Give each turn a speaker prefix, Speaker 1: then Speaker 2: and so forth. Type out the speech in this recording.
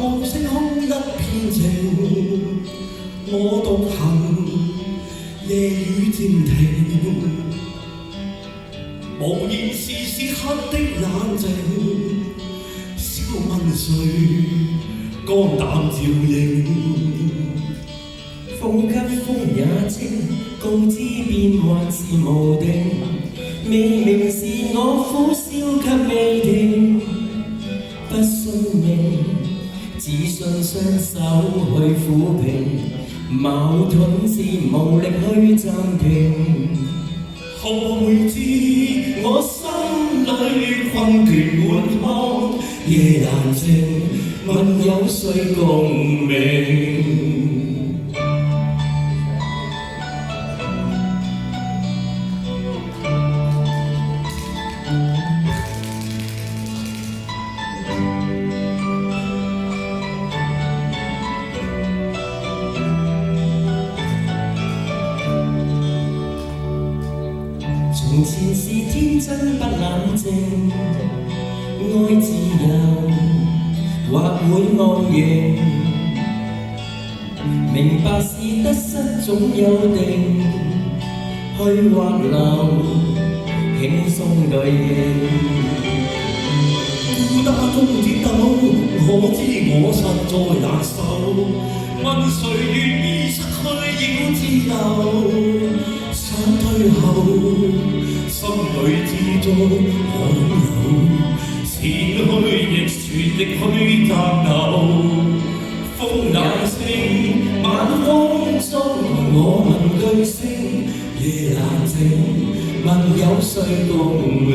Speaker 1: 看星空一片靜，我獨行夜雨漸停，無言時刻的冷靜，小問誰肝膽照應。
Speaker 2: 風給風也清，告知變幻是無定，未明是我苦笑卻未停，不信命，只信雙手去撫平，矛盾是無力去暫停。
Speaker 1: 何會知我心裏困倦滿腔，夜難靜，問有誰共鳴？
Speaker 2: 從前是天真不冷靜，愛自由或會忘形，明白是得失總有定，去或留輕鬆對應。
Speaker 1: 孤單中戰鬥，我知我實在難受，問誰願意失去要自由？想退後，心裏之中我擁有，前去亦全力去踏牛。風也聲，晚風中我問句聲，夜難靜，問有誰共鳴？